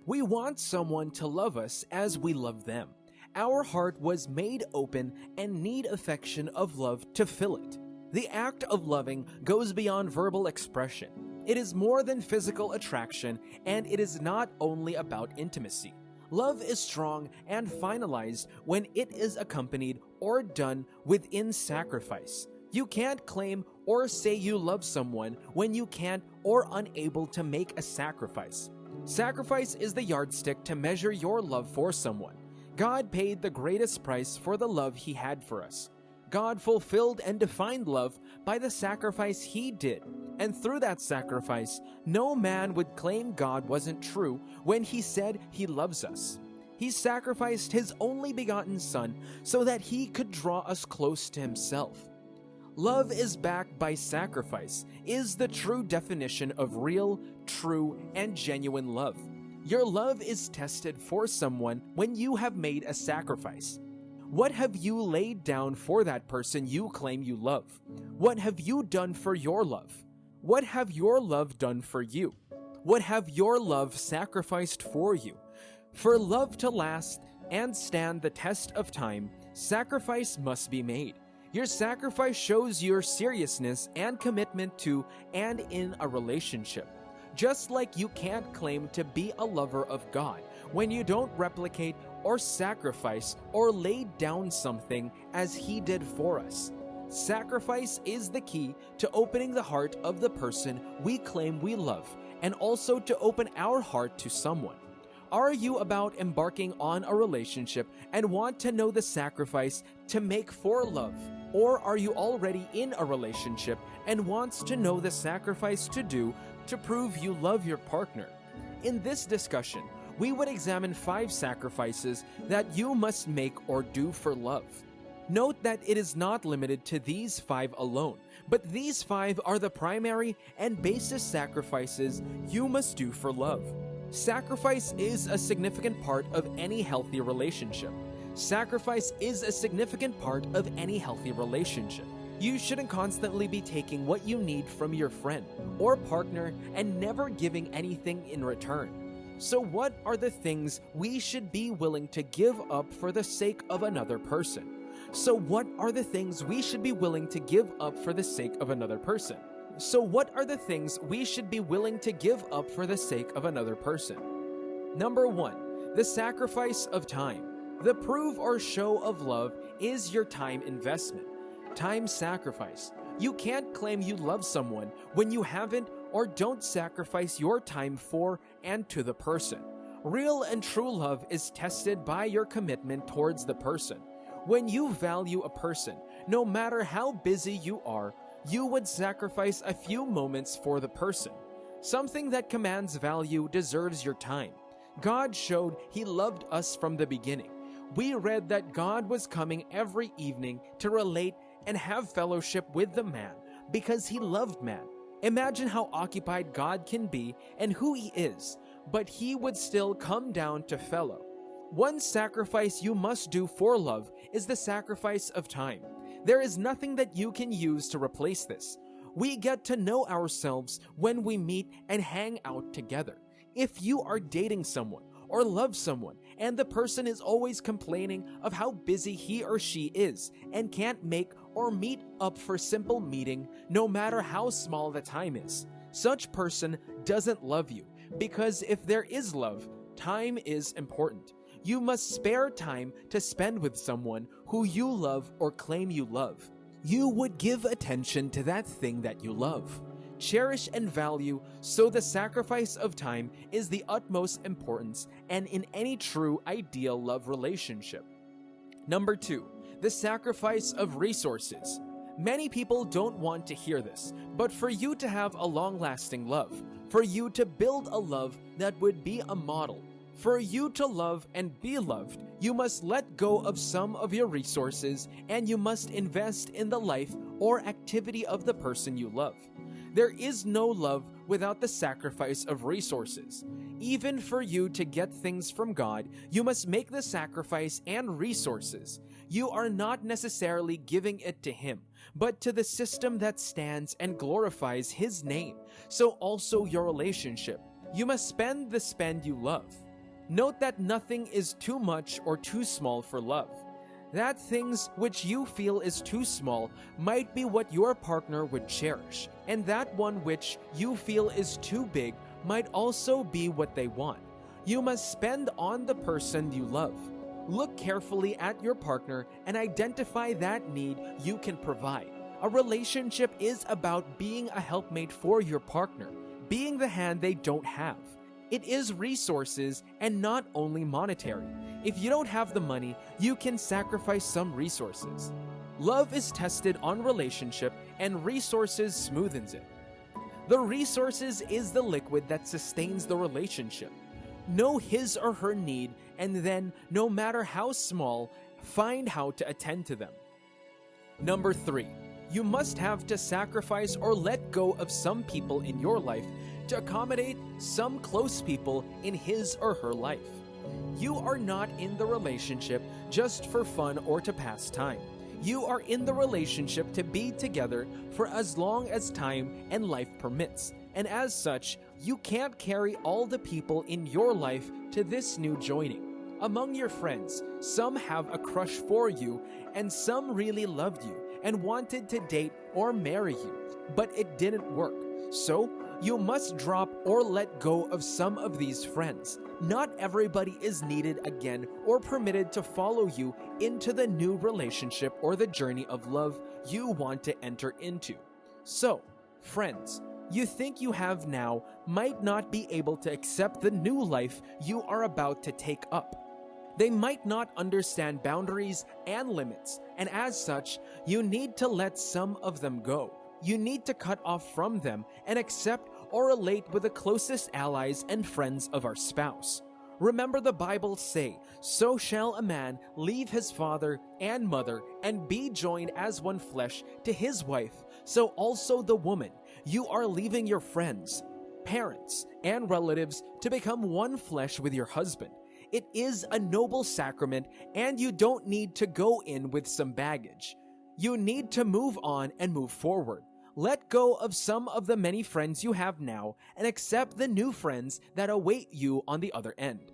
We want someone to love us as we love them. Our heart was made open and need affection of love to fill it. The act of loving goes beyond verbal expression. It is more than physical attraction, and it is not only about intimacy. Love is strong and finalized when it is accompanied or done within sacrifice. You can't claim or say you love someone when you can't or unable to make a sacrifice. Sacrifice is the yardstick to measure your love for someone. God paid the greatest price for the love He had for us. God fulfilled and defined love by the sacrifice He did. And through that sacrifice, no man would claim God wasn't true when He said He loves us. He sacrificed His only begotten Son so that He could draw us close to Himself. Love is backed by sacrifice is the true definition of real, true, and genuine love. Your love is tested for someone when you have made a sacrifice. What have you laid down for that person you claim you love? What have you done for your love? What have your love done for you? What have your love sacrificed for you? For love to last and stand the test of time, sacrifice must be made. Your sacrifice shows your seriousness and commitment to and in a relationship. Just like you can't claim to be a lover of God when you don't replicate or sacrifice or lay down something as He did for us. Sacrifice is the key to opening the heart of the person we claim we love and also to open our heart to someone. Are you about embarking on a relationship and want to know the sacrifice to make for love? Or are you already in a relationship and wants to know the sacrifice to do to prove you love your partner? In this discussion, we would examine 5 sacrifices that you must make or do for love. Note that it is not limited to these 5 alone, but these 5 are the primary and basis sacrifices you must do for love. Sacrifice is a significant part of any healthy relationship. Sacrifice is a significant part of any healthy relationship. You shouldn't constantly be taking what you need from your friend or partner and never giving anything in return. So what are the things we should be willing to give up for the sake of another person? So what are the things we should be willing to give up for the sake of another person? So what are the things we should be willing to give up for the sake of another person? Number 1, the sacrifice of time. The prove or show of love is your time investment. Time sacrifice. You can't claim you love someone when you haven't or don't sacrifice your time for and to the person. Real and true love is tested by your commitment towards the person. When you value a person, no matter how busy you are, you would sacrifice a few moments for the person. Something that commands value deserves your time. God showed He loved us from the beginning. We read that God was coming every evening to relate and have fellowship with the man because He loved man. Imagine how occupied God can be and who He is, but He would still come down to fellow. One sacrifice you must do for love is the sacrifice of time. There is nothing that you can use to replace this. We get to know ourselves when we meet and hang out together. If you are dating someone or love someone and the person is always complaining of how busy he or she is and can't make or meet up for simple meeting no matter how small the time is, such person doesn't love you, because if there is love, time is important. You must spare time to spend with someone who you love or claim you love. You would give attention to that thing that you love. Cherish and value, so the sacrifice of time is the utmost importance and in any true ideal love relationship. Number 2, the sacrifice of resources. Many people don't want to hear this, but for you to have a long-lasting love, for you to build a love that would be a model, for you to love and be loved, you must let go of some of your resources and you must invest in the life or activity of the person you love. There is no love without the sacrifice of resources. Even for you to get things from God, you must make the sacrifice and resources. You are not necessarily giving it to Him, but to the system that stands and glorifies His name. So also your relationship. You must spend the spend you love. Note that nothing is too much or too small for love. That things which you feel is too small might be what your partner would cherish, and that one which you feel is too big might also be what they want. You must spend on the person you love. Look carefully at your partner and identify that need you can provide. A relationship is about being a helpmate for your partner, being the hand they don't have. It is resources and not only monetary. If you don't have the money, you can sacrifice some resources. Love is tested on relationship and resources smoothens it. The resources is the liquid that sustains the relationship. Know his or her need and then, no matter how small, find how to attend to them. Number 3, you must have to sacrifice or let go of some people in your life to accommodate some close people in his or her life. You are not in the relationship just for fun or to pass time. You are in the relationship to be together for as long as time and life permits. And as such, you can't carry all the people in your life to this new joining. Among your friends, some have a crush for you and some really loved you and wanted to date or marry you, but it didn't work. So, you must drop or let go of some of these friends. Not everybody is needed again or permitted to follow you into the new relationship or the journey of love you want to enter into. So, friends you think you have now might not be able to accept the new life you are about to take up. They might not understand boundaries and limits, and as such, you need to let some of them go. You need to cut off from them and accept or relate with the closest allies and friends of our spouse. Remember the Bible say, "So shall a man leave his father and mother and be joined as one flesh to his wife, so also the woman. You are leaving your friends, parents, and relatives to become one flesh with your husband. It is a noble sacrament, and you don't need to go in with some baggage. You need to move on and move forward. Let go of some of the many friends you have now and accept the new friends that await you on the other end."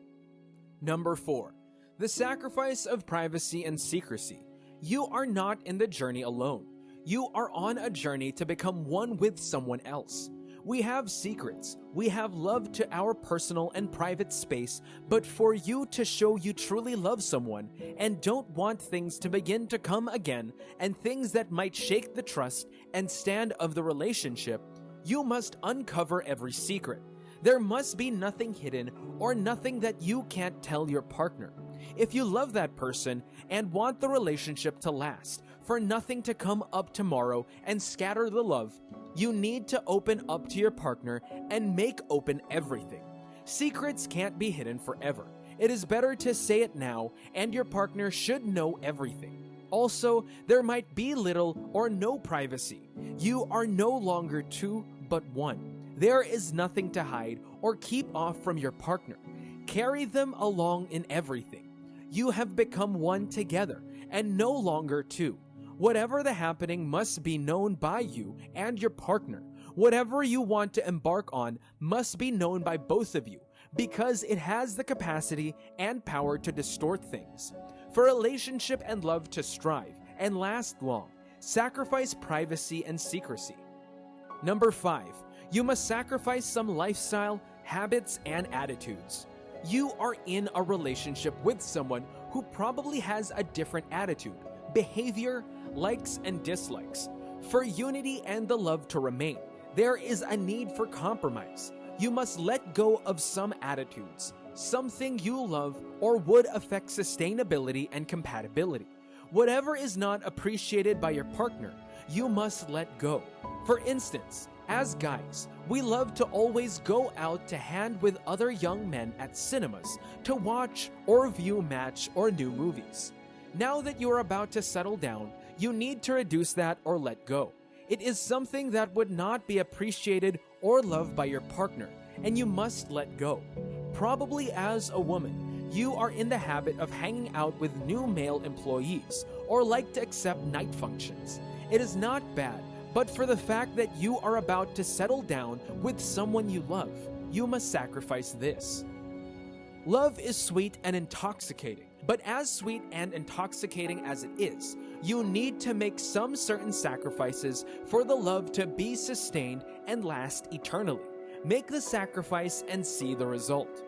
Number 4, the sacrifice of privacy and secrecy. You are not in the journey alone. You are on a journey to become one with someone else. We have secrets. We have love to our personal and private space, but for you to show you truly love someone and don't want things to begin to come again and things that might shake the trust and stand of the relationship, you must uncover every secret. There must be nothing hidden or nothing that you can't tell your partner. If you love that person and want the relationship to last, for nothing to come up tomorrow and scatter the love, you need to open up to your partner and make open everything. Secrets can't be hidden forever. It is better to say it now, and your partner should know everything. Also, there might be little or no privacy. You are no longer two, but one. There is nothing to hide or keep off from your partner. Carry them along in everything. You have become one together and no longer two. Whatever the happening must be known by you and your partner. Whatever you want to embark on must be known by both of you, because it has the capacity and power to distort things. For relationship and love to strive and last long, sacrifice privacy and secrecy. Number 5, you must sacrifice some lifestyle, habits, and attitudes. You are in a relationship with someone who probably has a different attitude, behavior, likes, and dislikes. For unity and the love to remain, there is a need for compromise. You must let go of some attitudes, something you love or would affect sustainability and compatibility. Whatever is not appreciated by your partner, you must let go. For instance, as guys, we love to always go out to hand with other young men at cinemas to watch or view match or new movies. Now that you are about to settle down, you need to reduce that or let go. It is something that would not be appreciated or loved by your partner, and you must let go. Probably as a woman, you are in the habit of hanging out with new male employees or like to accept night functions. It is not bad, but for the fact that you are about to settle down with someone you love. you must sacrifice this. Love is sweet and intoxicating, but as sweet and intoxicating as it is, you need to make some certain sacrifices for the love to be sustained and last eternally. Make the sacrifice and see the result.